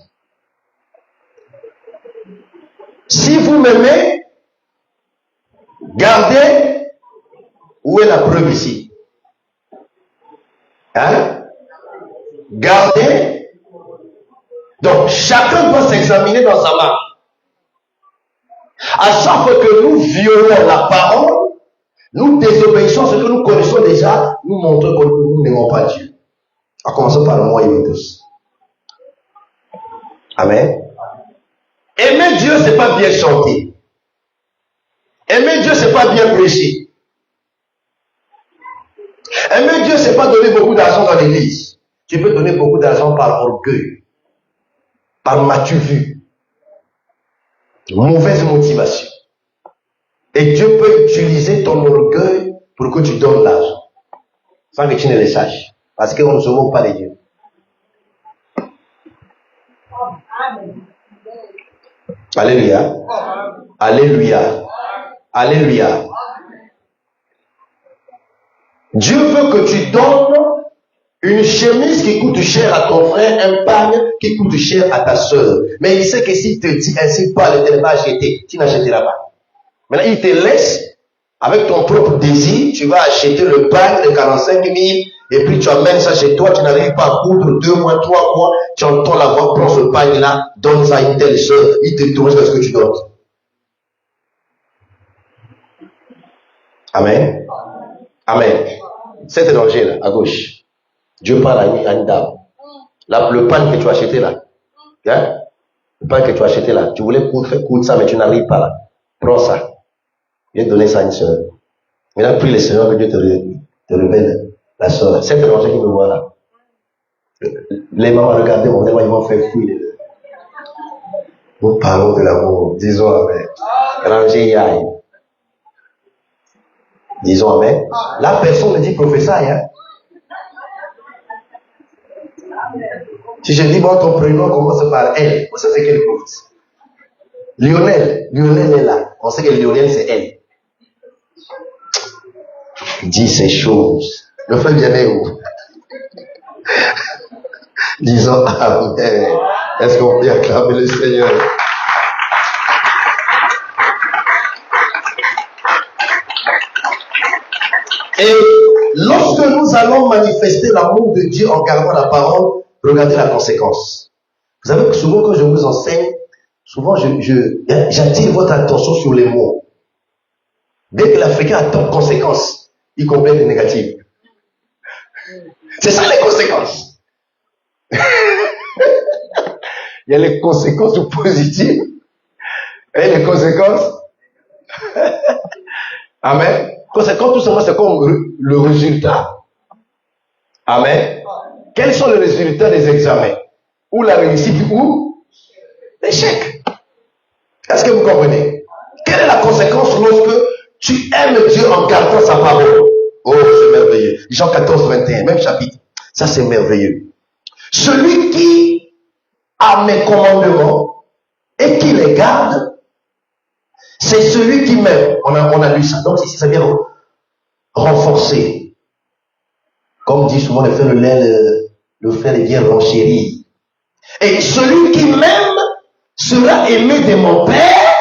S1: Si vous m'aimez, gardez. Où est la preuve ici? Hein? Gardez. Donc, chacun doit s'examiner dans sa main. À chaque fois que nous violons la parole, nous désobéissons à ce que nous connaissons déjà, nous montrons que nous n'aimons pas Dieu. En commençant par moi et vous tous. Amen. Aimer Dieu, c'est pas bien chanter. Aimer Dieu, c'est pas bien prêcher. Aimer Dieu, c'est pas donner beaucoup d'argent dans l'église. Tu peux donner beaucoup d'argent par orgueil, par m'as-tu vu, mauvaise motivation. Et Dieu peut utiliser ton orgueil pour que tu donnes l'argent, sans que tu ne le saches, parce qu'on ne se moque pas de Dieu. Alléluia. Alléluia. Alléluia. Dieu veut que tu donnes une chemise qui coûte cher à ton frère, un pagne qui coûte cher à ta soeur. Mais il sait que s'il te dit ainsi pas, ne te pas acheter, tu n'achèteras pas. Maintenant, il te laisse avec ton propre désir, tu vas acheter le pagne de 45 000 et puis tu amènes ça chez toi, tu n'arrives pas à coudre 2 mois, 3 mois, tu entends la voix, prends ce pagne-là, donne ça à une telle soeur, il te tourne ce que tu donnes. Amen. Amen. Cet danger-là, à gauche. Dieu parle à une dame. Là, le pain que tu as acheté là. Hein? Le pain que tu as acheté là, tu voulais faire coudre ça, mais tu n'arrives pas là. Prends ça. Viens donner ça à une soeur. Maintenant, prie le Seigneur que Dieu te révèle la soeur. Cette rangée qui me voit là. Les mamans, regardez, ils vont faire fouiller. Nous parlons de l'amour. Disons Amen. Rangez Yaï. Disons Amen. La personne me dit prophétie. Hein? Si je dis, bon, ton prénom commence par elle, ça c'est quelle prophétie? Lionel est là. On sait que Lionel c'est elle. Dis ces choses. Le frère bien est où? Disons Amen. Est-ce qu'on peut acclamer le Seigneur? Et lorsque nous allons manifester l'amour de Dieu en gardant la parole, regardez la conséquence. Vous savez que souvent quand je vous enseigne, souvent j'attire votre attention sur les mots. Dès que l'Africain attend conséquences, il complète les négatives. C'est ça les conséquences. Il y a les conséquences positives et les conséquences. Amen. Conséquence, tout simplement, c'est comme le résultat. Amen. Quels sont les résultats des examens? Ou la réussite ou l'échec. Est-ce que vous comprenez? Quelle est la conséquence lorsque tu aimes Dieu en gardant sa parole? Oh, c'est merveilleux. Jean 14, 21, même chapitre. Ça, c'est merveilleux. Celui qui a mes commandements et qui les garde, c'est celui qui m'aime. On a lu ça. Donc ici, ça vient renforcer. Comme dit souvent le frère le frère vient renchérir. Et celui qui m'aime sera aimé de mon Père.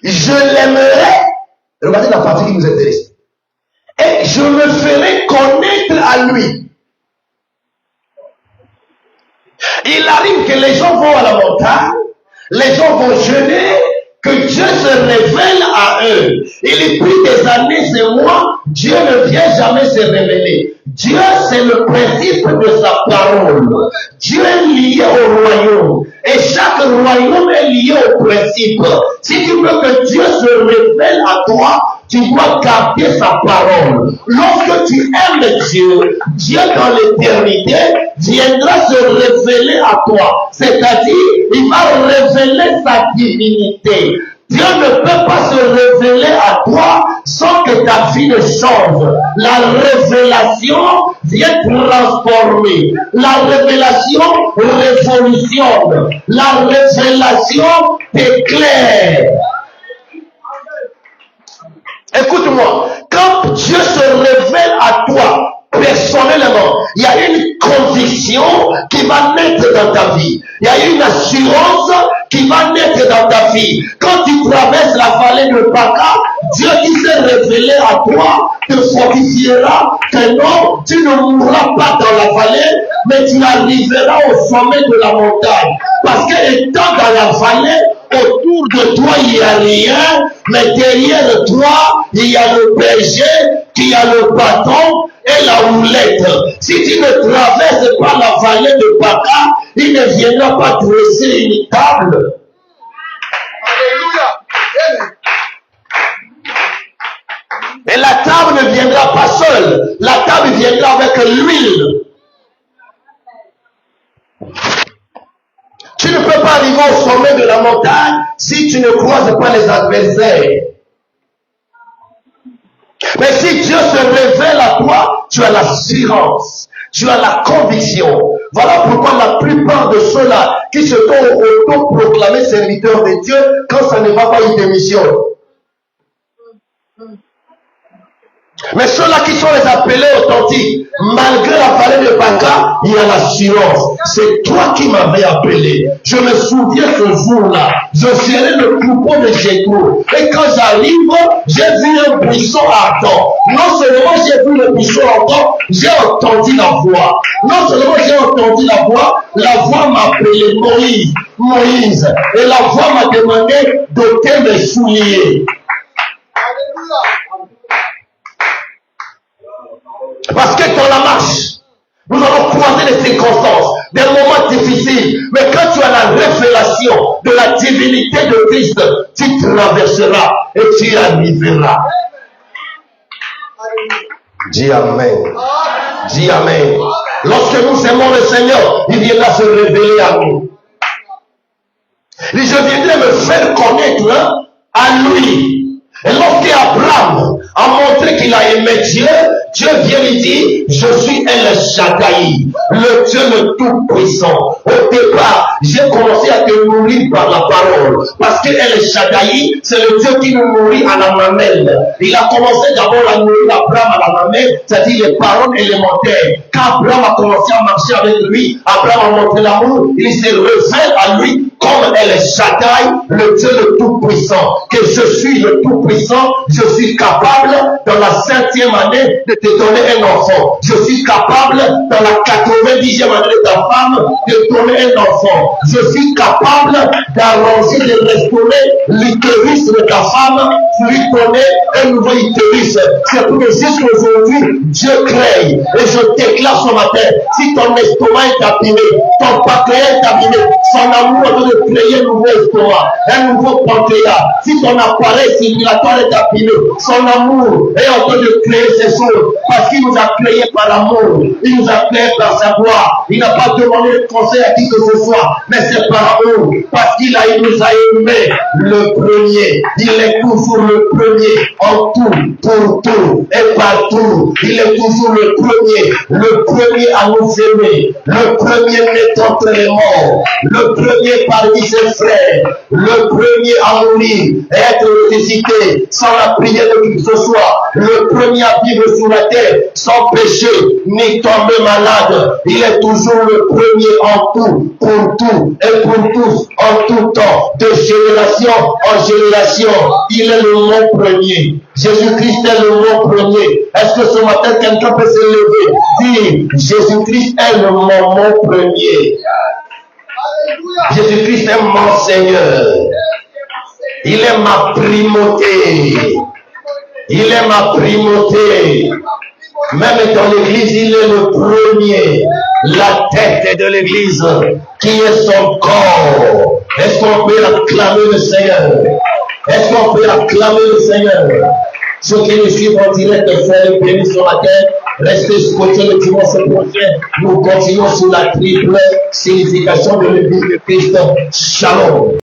S1: Je l'aimerai. Regardez la partie qui nous intéresse. Et je me ferai connaître à lui. Il arrive que les gens vont à la montagne, les gens vont jeûner, que Dieu se révèle à eux. Il est pris des années, des mois, Dieu ne vient jamais se révéler. Dieu, c'est le principe de sa parole. Dieu est lié au royaume. Et chaque royaume est lié au principe. Si tu veux que Dieu se révèle à toi, tu dois garder sa parole. Lorsque tu aimes Dieu, Dieu dans l'éternité viendra se révéler à toi. C'est-à-dire, il va révéler sa divinité. Dieu ne peut pas se révéler à toi sans que ta vie ne change. La révélation vient transformer. La révélation révolutionne. La révélation t'éclaire. Écoute-moi, quand Dieu se révèle à toi, personnellement, il y a une conviction qui va naître dans ta vie. Il y a une assurance qui va naître dans ta vie. Quand tu traverses la vallée de Baca, Dieu qui s'est révélé à toi te fortifiera que non, tu ne mourras pas dans la vallée, mais tu arriveras au sommet de la montagne. Parce que étant dans la vallée, autour de toi, il n'y a rien, mais derrière toi, il y a le berger, qui a le bâton et la houlette. Si tu ne traverses pas la vallée de Baca, il ne viendra pas dresser une table. Alléluia. Et la table ne viendra pas seule. La table viendra avec l'huile. Tu ne peux pas arriver au sommet de la montagne si tu ne croises pas les adversaires. Mais si Dieu se révèle à toi, tu as l'assurance, tu as la conviction. Voilà pourquoi la plupart de ceux-là qui se sont auto-proclamés serviteurs de Dieu, quand ça ne va pas, ils démissionnent. Mais ceux-là qui sont les appelés authentiques, malgré la vallée de Baca, il y a l'assurance. C'est toi qui m'avais appelé. Je me souviens ce jour-là. Je serai le troupeau de Jétro. Et quand j'arrive, j'ai vu un buisson ardent. Non seulement j'ai vu le buisson ardent, j'ai entendu la voix. Non seulement j'ai entendu la voix m'a appelé Moïse. Moïse. Et la voix m'a demandé d'ôter mes souliers. Parce que dans la marche, nous allons croiser des circonstances, des moments difficiles. Mais quand tu as la révélation de la divinité de Christ, tu traverseras et tu arriveras. Dis Amen. Dis Amen. Lorsque nous aimons le Seigneur, il viendra se révéler à nous. Je viendrai me faire connaître à lui. Et lorsqu'Abraham a montré qu'il a aimé Dieu, Dieu vient lui dire, je suis El Shaddai, le Dieu le Tout-Puissant. Au départ, j'ai commencé à te nourrir par la parole. Parce que El Shaddai, c'est le Dieu qui nous nourrit à la mamelle. Il a commencé d'abord à nourrir Abraham à la mamelle, c'est-à-dire les paroles élémentaires. Quand Abraham a commencé à marcher avec lui, Abraham a montré l'amour, il se révèle à lui comme El Shaddai, le Dieu le Tout-Puissant. Que je suis le Tout-Puissant, je suis capable dans la 5e année de te donner un enfant. Je suis capable dans la 90e année de ta femme de te donner un enfant. Je suis capable d'arranger, de restaurer l'utérus de ta femme, lui donner un nouveau utérus. C'est pour que jusqu'aujourd'hui, Dieu crée. Et je déclare ce matin, si ton estomac est abîmé, ton pancréas est abîmé, son amour est de créer un nouveau estomac, un nouveau pancréas. Si ton appareil circulatoire est abîmé, son amour est en train de créer ces choses. Parce qu'il nous a créés par l'amour, il nous a créés par sa gloire. Il n'a pas demandé de conseil à qui que ce soit, mais c'est par amour. Parce qu'il nous a aimé le premier. Il est toujours le premier en tout, pour tout et partout. Il est toujours le premier à nous aimer, le premier né entre les morts, le premier parmi ses frères, le premier à mourir et être ressuscité sans la prière de qui que ce soit, le premier à vivre sur la terre sans péché ni tomber malade. Il est toujours le premier en tout, pour tout et pour tous, en tout temps, de génération en génération. Il est le nom premier. Jésus-Christ est le nom premier. Est-ce que ce matin quelqu'un peut se lever, dire Jésus-Christ est le nom premier? Jésus-Christ est mon Seigneur. Il est ma primauté. Il est ma primauté. Même dans l'église, il est le premier. La tête de l'église, qui est son corps. Est-ce qu'on peut acclamer le Seigneur? Est-ce qu'on peut acclamer le Seigneur? Ceux qui nous suivent en direct, frères et bénis sur la terre, restez scotchés le dimanche prochain. Nous continuons sur la triple signification de l'église de Christ. Shalom.